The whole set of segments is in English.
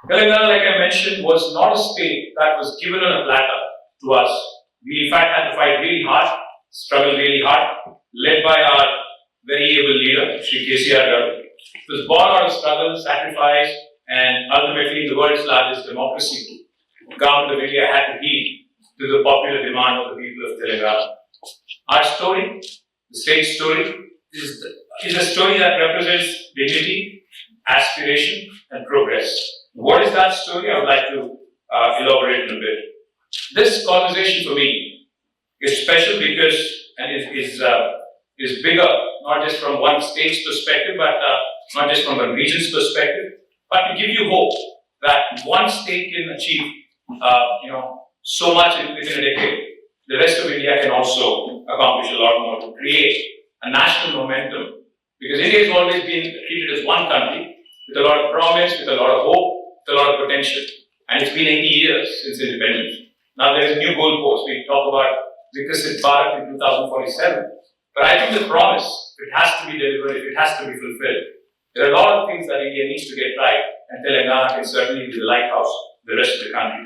Telangana, like I mentioned, was not a state that was given on a platter to us. We in fact had to fight really hard, struggle really hard, led by our very able leader, Shri KTR. It was born out of struggle, sacrifice, and ultimately the world's largest democracy. The government of India had to heed to the popular demand of the people of Telangana. Our story, the state story, is a story that represents dignity, aspiration, and progress. What is that story? I would like to elaborate in a bit. This conversation for me is special because and is bigger, not just from one state's perspective, but not just from a region's perspective, but to give you hope that one state can achieve, so much within a decade. The rest of India can also accomplish a lot more to create a national momentum. Because India has always been treated as one country with a lot of promise, with a lot of hope, with a lot of potential. And it's been 80 years since independence. Now there is a new goalpost. We talk about Vikasit Bharat in 2047. But I think the promise, if it has to be delivered, if it has to be fulfilled, there are a lot of things that India needs to get right, and Telangana can certainly be the lighthouse of the rest of the country.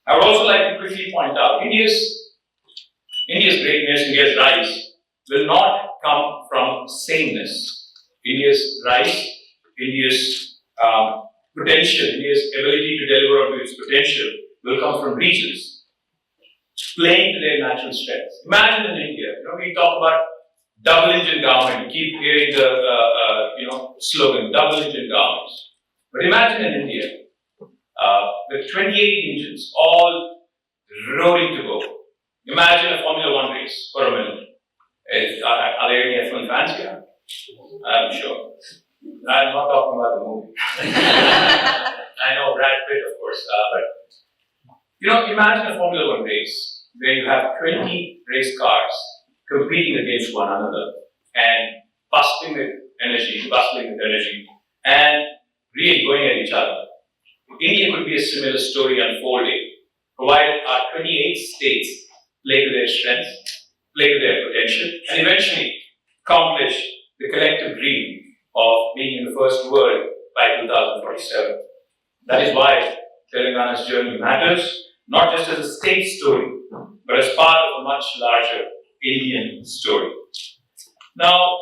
I would also like to quickly point out, India's greatness, India's rise, will not come from sameness. India's rise, India's potential, India's ability to deliver on its potential will come from regions playing to their natural strengths. Imagine in India, we talk about double engine government. You keep hearing the slogan, double engine governments. But imagine in India, with 28 engines all roaring to go. Imagine a Formula One race for a minute. Are there any F1 fans here? I'm sure. I'm not talking about the movie. I know Brad Pitt, of course, but imagine a Formula One race where you have 20 race cars competing against one another and bustling with energy, and really going at each other. India could be a similar story unfolding, provided our 28 states play to their strengths, play to their potential, and eventually accomplish the collective dream of being in the first world by 2047. That is why Telangana's journey matters, not just as a state story, but as part of a much larger Indian story. Now,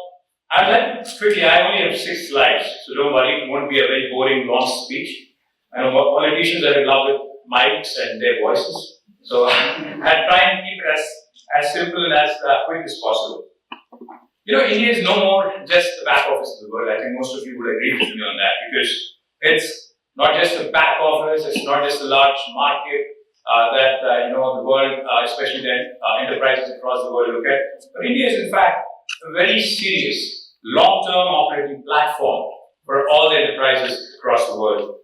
I'd like to quickly, I only have 6 slides, so don't worry, it won't be a very boring, long speech. I know politicians are in love with mics and their voices, so I'll try and keep it as simple and as quick as possible. India is no more just the back office of the world. I think most of you would agree with me on that, because it's not just the back office, it's not just a large market that the world, especially the enterprises across the world look at. But India is in fact a very serious, long-term operating platform for all the enterprises across the world.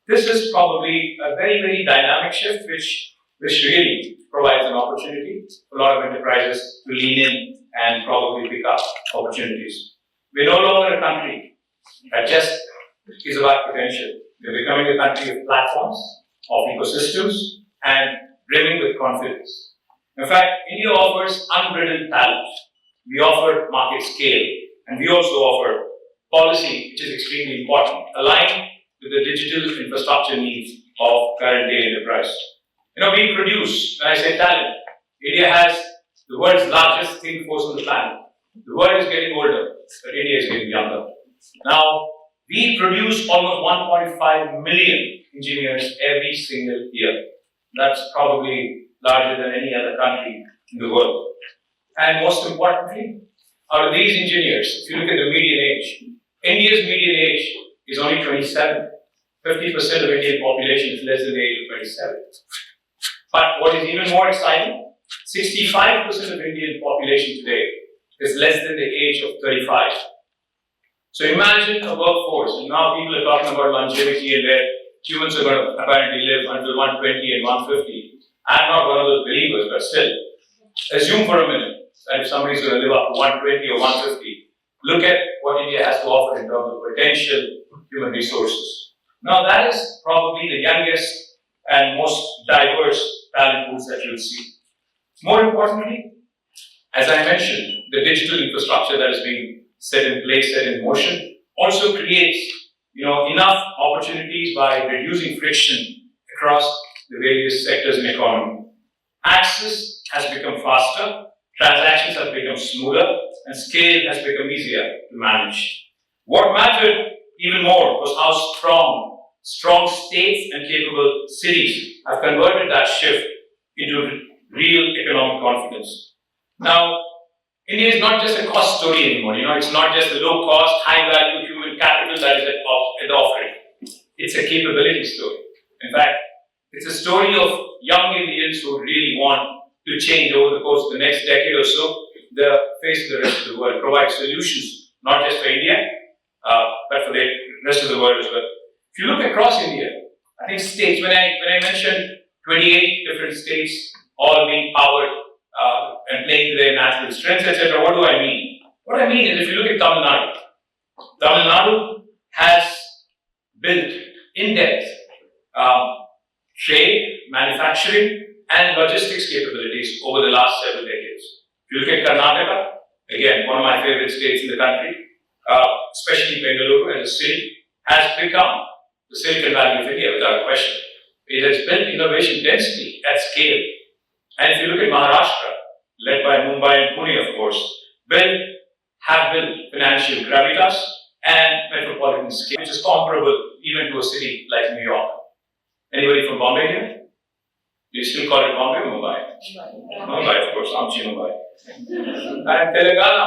This is probably a very, very dynamic shift, which really provides an opportunity for a lot of enterprises to lean in and probably pick up opportunities. We're no longer a country that just is about potential. We're becoming a country of platforms, of ecosystems, and brimming with confidence. In fact, India offers unbridled talent. We offer market scale, and we also offer policy, which is extremely important, aligned with the digital infrastructure needs of current day enterprise. We produce, when I say talent, India has the world's largest think force on the planet. The world is getting older, but India is getting younger. Now, we produce almost 1.5 million engineers every single year. That's probably larger than any other country in the world. And most importantly, out of these engineers, if you look at the median age, India's median age is only 27. 50% of Indian population is less than the age of 27. But what is even more exciting, 65% of Indian population today is less than the age of 35. So imagine a workforce, and now people are talking about longevity and where humans are going to apparently live until 120 and 150. I'm not one of those believers, but still, assume for a minute that if somebody's going to live up to 120 or 150, look at what India has to offer in terms of potential human resources. Now that is probably the youngest and most diverse talent pools that you'll see. More importantly, as I mentioned, the digital infrastructure that is being set in place, set in motion, also creates enough opportunities by reducing friction across the various sectors in economy. Access has become faster, transactions have become smoother, and scale has become easier to manage. What mattered even more was how strong states and capable cities have converted that shift into real economic confidence. Now, India is not just a cost story anymore. It's not just a low cost, high value human capital that is at the offering. It's a capability story. In fact, it's a story of young Indians who really want to change over the course of the next decade or so the face of the rest of the world, provide solutions, not just for India, but for the rest of the world as well. If you look across India, I think states, when I mentioned 28 different states all being powered and playing to their natural strengths, etc., what do I mean? What I mean is if you look at Tamil Nadu has built in depth trade, manufacturing, and logistics capabilities over the last several decades. If you look at Karnataka, again, one of my favorite states in the country, especially Bengaluru as a city, has become the Silicon Valley of India without question. It has built innovation density at scale. And if you look at Maharashtra, led by Mumbai and Pune, of course, have built financial gravitas and metropolitan scale, which is comparable even to a city like New York. Anybody from Bombay here? Do you still call it Bombay or Mumbai? Mumbai, of course, Amchi Mumbai. And Telangana,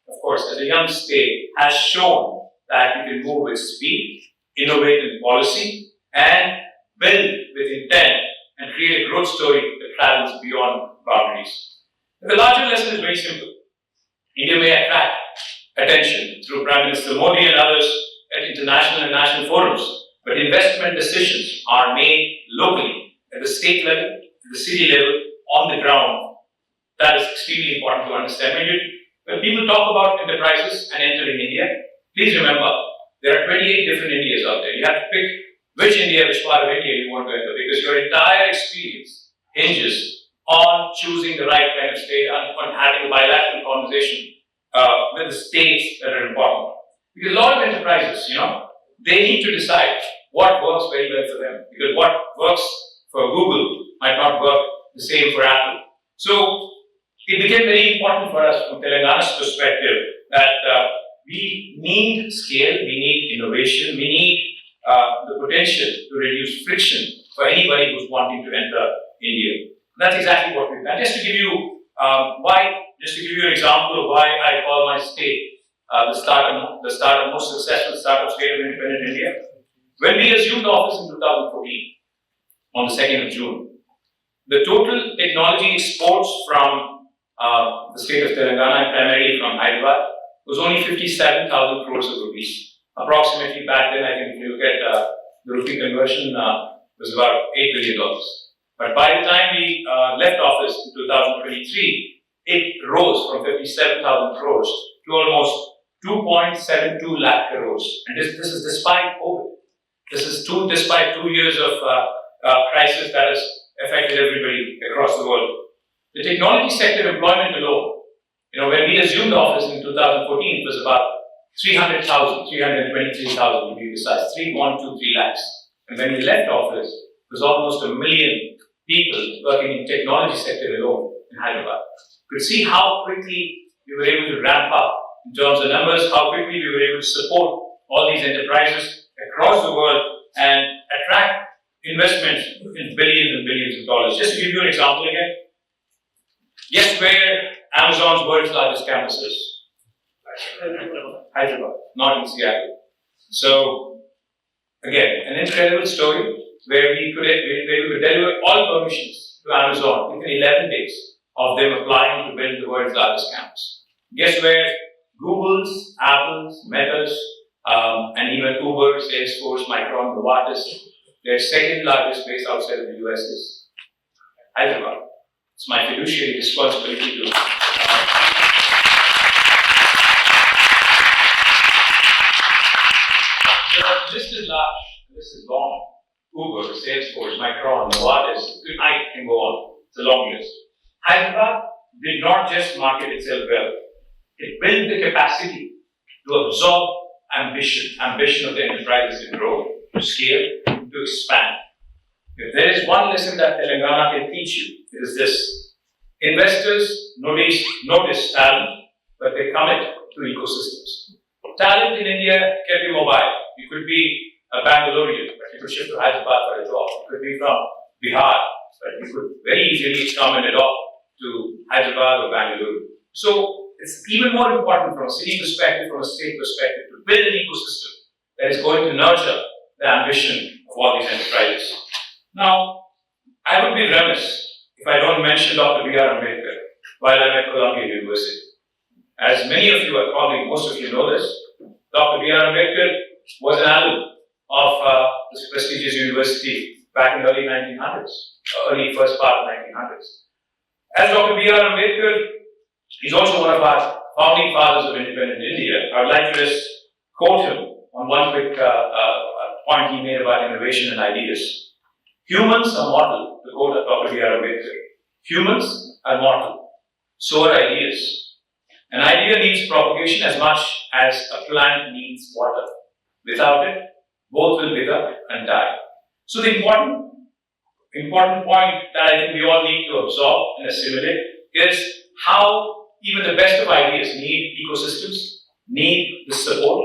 of course, as a young state, has shown that you can move with speed, innovate in policy, and build with intent and create a growth story that travels beyond boundaries. And the larger lesson is very simple. India may attract attention through Prime Minister Modi and others at international and national forums, but investment decisions are made locally, at the state level, at the city level, on the ground. That is extremely important to understand. When people talk about enterprises and entering India, please remember, there are 28 different Indias out there. You have to pick which part of India you want to enter, because your entire experience hinges on choosing the right kind of state and on having a bilateral conversation with the states that are important. Because a lot of enterprises, they need to decide what works very well for them. Because what works for Google might not work the same for Apple. So it became very important for us from Telangana's perspective that we need scale, we need innovation, we need the potential to reduce friction for anybody who's wanting to enter India. And that's exactly what we've done. Just to give you an example of why I call my state the most successful startup state of independent India. When we assumed office in 2014, on the 2nd of June, the total technology exports from the state of Telangana and primarily from Hyderabad was only 57,000 crores of rupees. Approximately back then, I think if you look at the rupee conversion, was about $8 billion. But by the time we left office in 2023, it rose from 57,000 crores to almost 2.72 lakh crores. And this is despite COVID. This is despite 2 years of crisis that has affected everybody across the world. The technology sector employment alone, when we assumed office in 2014, it was about 323,000 to be precise, 3.23 lakhs. And when we left office, it was almost 1 million people working in technology sector alone in Hyderabad. You could see how quickly we were able to ramp up in terms of numbers, how quickly we were able to support all these enterprises across the world and attract investments in billions and billions of dollars. Just to give you an example again, guess where Amazon's world's largest campus is? Hyderabad, not in Seattle. So, again, an incredible story where we could deliver all permissions to Amazon within 11 days of them applying to build the world's largest campus. Guess where Google's, Apple's, Meta's, and even Uber, Salesforce, Micron, Novartis, their second largest base outside of the US is Hyderabad. It's my fiduciary responsibility to the list is large, the list is long. Uber, Salesforce, Micron, Novartis, I can go on. It's a long list. Hyderabad did not just market itself well. It built the capacity to absorb ambition of the enterprise is to grow, to scale, to expand. If there is one lesson that Telangana can teach you, it is this. Investors notice talent, but they commit to ecosystems. Talent in India can be mobile. You could be a Bangalorean, but you could shift to Hyderabad for a job. You could be from Bihar, but you could very easily come and adopt to Hyderabad or Bangalore. So it's even more important from a city perspective, from a state perspective, to build an ecosystem that is going to nurture the ambition of all these enterprises. Now, I would be remiss if I don't mention Dr. B.R. Ambedkar while I'm at Columbia University. As many of you, probably most of you know this, Dr. B.R. Ambedkar was an alum of this prestigious university back in the early 1900s, early first part of 1900s. As Dr. B.R. Ambedkar is also one of our founding fathers of independent India, I would like to just quote him on one quick point he made about innovation and ideas. Humans are mortal, the quote of Dr. B.R. Ambedkar. Humans are mortal, so are ideas. An idea needs propagation as much as a plant needs water. Without it, both will wither and die. So the important point that I think we all need to absorb and assimilate is how even the best of ideas need ecosystems, need the support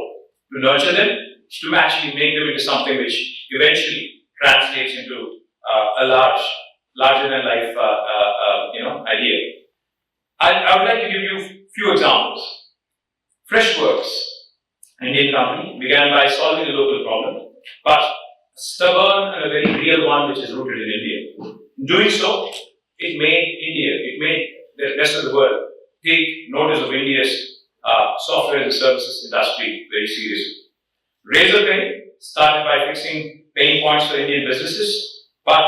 to nurture them, to actually make them into something which eventually translates into a larger than life idea. I would like to give you a few examples. Freshworks, an Indian company, began by solving a local problem, but a stubborn and a very real one which is rooted in India. In doing so, it made the rest of the world take notice of India's software and services industry very seriously. Razorpay started by fixing pain points for Indian businesses, but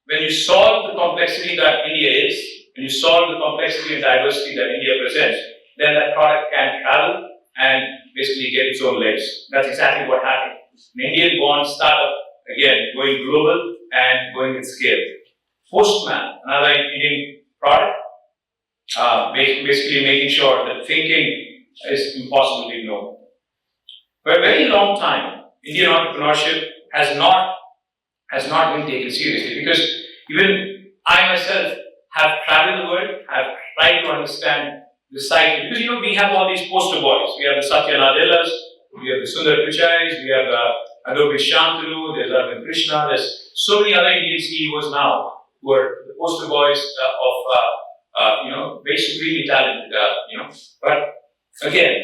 when you solve the complexity that India is, when you solve the complexity and diversity that India presents, then that product can travel and basically get its own legs. That's exactly what happened. An Indian-born startup, again, going global and going at scale. Postman, another Indian product, basically making sure that thinking is impossible to ignore. For a very long time, Indian entrepreneurship has not been taken seriously, because even I myself have traveled the world, have tried to understand the psyche, because we have all these poster boys. We have the Satya Nadellas, we have the Sundar Pichais, we have Adobe Shantanu, there's Arvind Krishna, there's so many other Indian CEOs now who are the poster boys of very supremely talented, But again,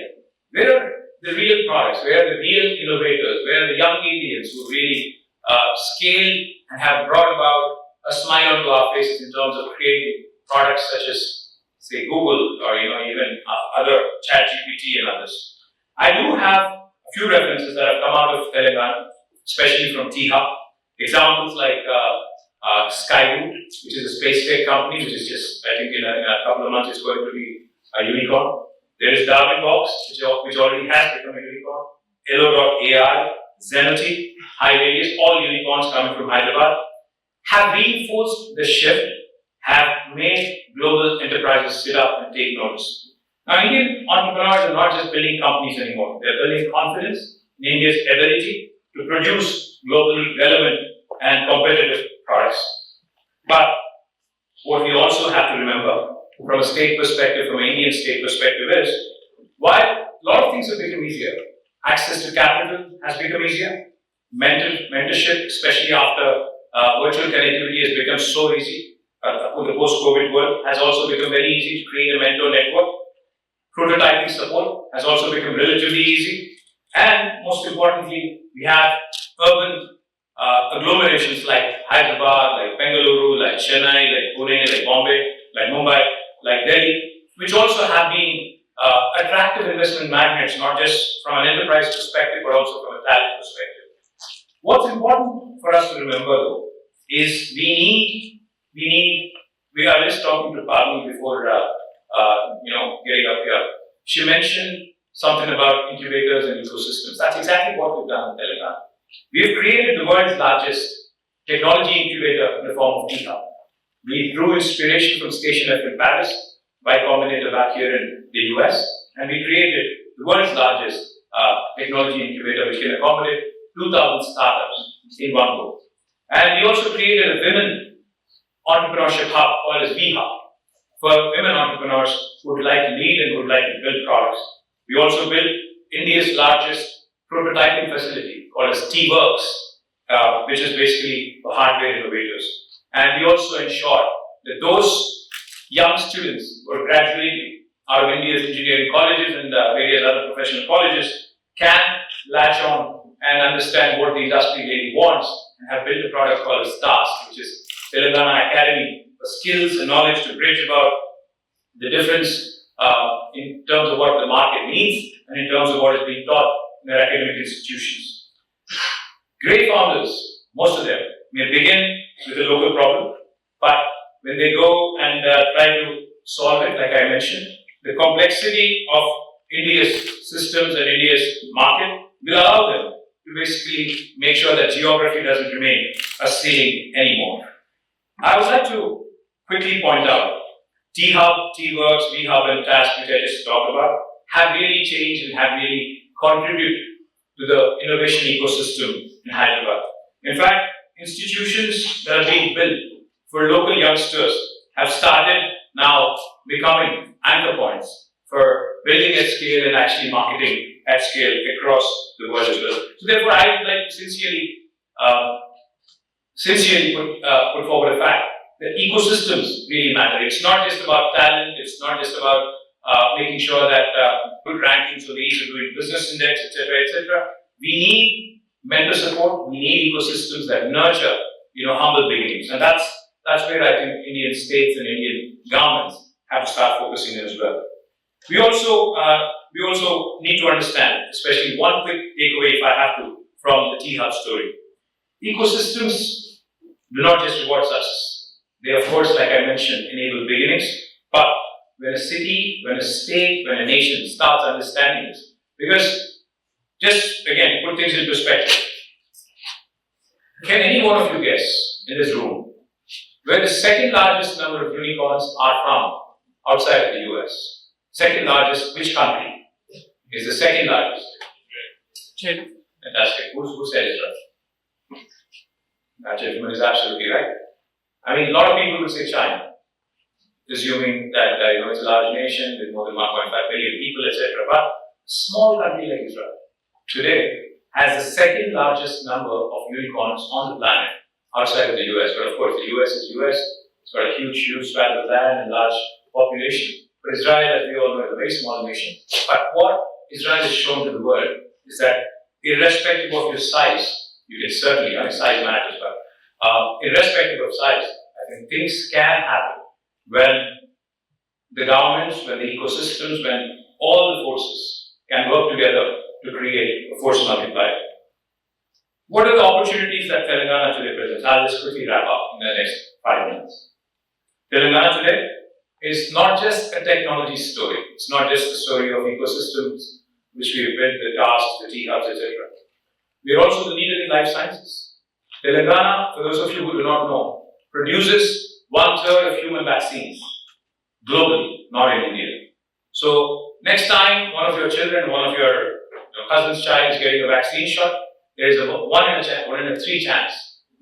where are the real products? Where are the real innovators? Where are the young Indians who really scaled and have brought about a smile onto our faces in terms of creating products such as, say, Google or even other ChatGPT and others? I do have a few references that have come out of Telangana, especially from T-Hub. Examples like Skyroot, which is a space tech company, which is just, I think in a couple of months is going to be a unicorn. There is Darwinbox, which already has become a unicorn. Elo.ai, Zenity, High Radius, all unicorns coming from Hyderabad, have reinforced the shift, have made global enterprises sit up and take notice. Now, Indian entrepreneurs are not just building companies anymore. They're building confidence in India's ability to produce globally relevant and competitive products. But what we also have to remember from a state perspective, from an Indian state perspective, is while a lot of things have become easier, access to capital has become easier, mentorship, especially after virtual connectivity has become so easy, in the post-COVID world, has also become very easy to create a mentor network. Prototyping support has also become relatively easy. And most importantly, we have urban agglomerations like Hyderabad, like Bengaluru, like Chennai, like Pune, like Bombay, like Mumbai, like Delhi, which also have been attractive investment magnets, not just from an enterprise perspective, but also from a talent perspective. What's important for us to remember, though, is we are just talking to Parmi before getting up here. She mentioned something about incubators and ecosystems. That's exactly what we've done in Telangana. We've created the world's largest technology incubator in the form of T-Hub. We drew inspiration from Station F in Paris, Y Combinator back here in the US, and we created the world's largest technology incubator which can accommodate 2,000 startups in one go. And we also created a women entrepreneurship hub called as V Hub for women entrepreneurs who would like to lead and would like to build products. We also built India's largest prototyping facility called as T-Works, which is basically for hardware innovators. And we also ensured that those young students who are graduating out of India's engineering colleges and various other professional colleges can latch on and understand what the industry really wants and have built a product called as STARS, which is Telangana Academy for Skills and Knowledge to bridge about the difference in terms of what the market needs and in terms of what is being taught in their academic institutions. Great founders, most of them, may begin with a local problem, but when they go and try to solve it, like I mentioned, the complexity of India's systems and India's market will allow them to basically make sure that geography doesn't remain a ceiling anymore. I would like to quickly point out T-Hub, T-Works, V-Hub and Task, which I just talked about, have really changed and have really contributed to the innovation ecosystem in Hyderabad. In fact, institutions that are being built for local youngsters have started now becoming anchor points for building at scale and actually marketing at scale across the world as well. So therefore, I would like to sincerely put forward the fact that ecosystems really matter. It's not just about talent, it's not just about making sure that good rankings for the ease of doing business index, etc. We need mentor support, we need ecosystems that nurture, humble beginnings. And that's where I think Indian states and Indian governments have to start focusing as well. We also need to understand, especially one quick takeaway if I have to, from the T-Hub story. Ecosystems do not just reward success. They, of course, like I mentioned, enable beginnings. But when a city, when a state, when a nation starts understanding this, because just again, put things in perspective. Can any one of you guess in this room where the second largest number of unicorns are from outside of the US? Second largest, which country is the second largest? China. Fantastic. Who said it right? That gentleman is absolutely right. I mean, a lot of people would say China, assuming that it's a large nation with more than 1.5 billion people, etc. But a small country like Israel today has the second largest number of unicorns on the planet outside of the US. But of course, the US is US. It's got a huge swath of land and large population. But Israel, as we all know, is a very small nation. But what Israel has shown to the world is that irrespective of your size, you can certainly, size matters, but irrespective of size, I think things can happen when the governments, when the ecosystems, when all the forces can work together to create a force multiplier. What are the opportunities that Telangana today presents? I'll just quickly wrap up in the next 5 minutes. Telangana today is not just a technology story. It's not just a story of ecosystems which we have built, the tasks, the T-Hubs, etc. We are also the leader in life sciences. Telangana, for those of you who do not know, produces 1/3 of human vaccines globally, not in India. So next time one of your children, one of your cousin's child is getting a vaccine shot, there is a 1 in 3 chance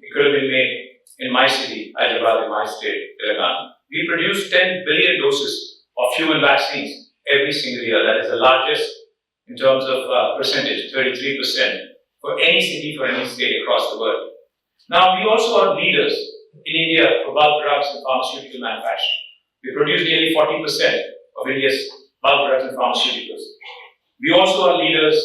it could have been made in my city, Hyderabad, in my state, Telangana. We produce 10 billion doses of human vaccines every single year. That is the largest in terms of percentage, 33% for any city, for any state across the world. Now, we also are leaders in India for bulk drugs and pharmaceutical manufacturing. We produce nearly 40% of India's bulk drugs and pharmaceuticals. We also are leaders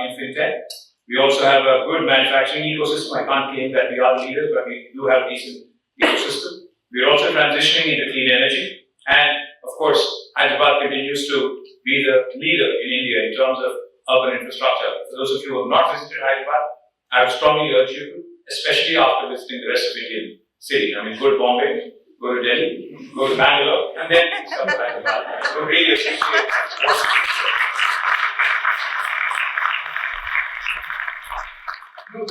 in fintech. We also have a good manufacturing ecosystem. I can't claim that we are leaders, but we do have a decent ecosystem. We are also transitioning into clean energy. And of course, Hyderabad continues to be the leader in India in terms of urban infrastructure. For those of you who have not visited Hyderabad, I would strongly urge you to, especially after visiting the rest of Indian city. I mean, go to Bombay, go to Delhi, go to Bangalore, and then come to Hyderabad. So really appreciate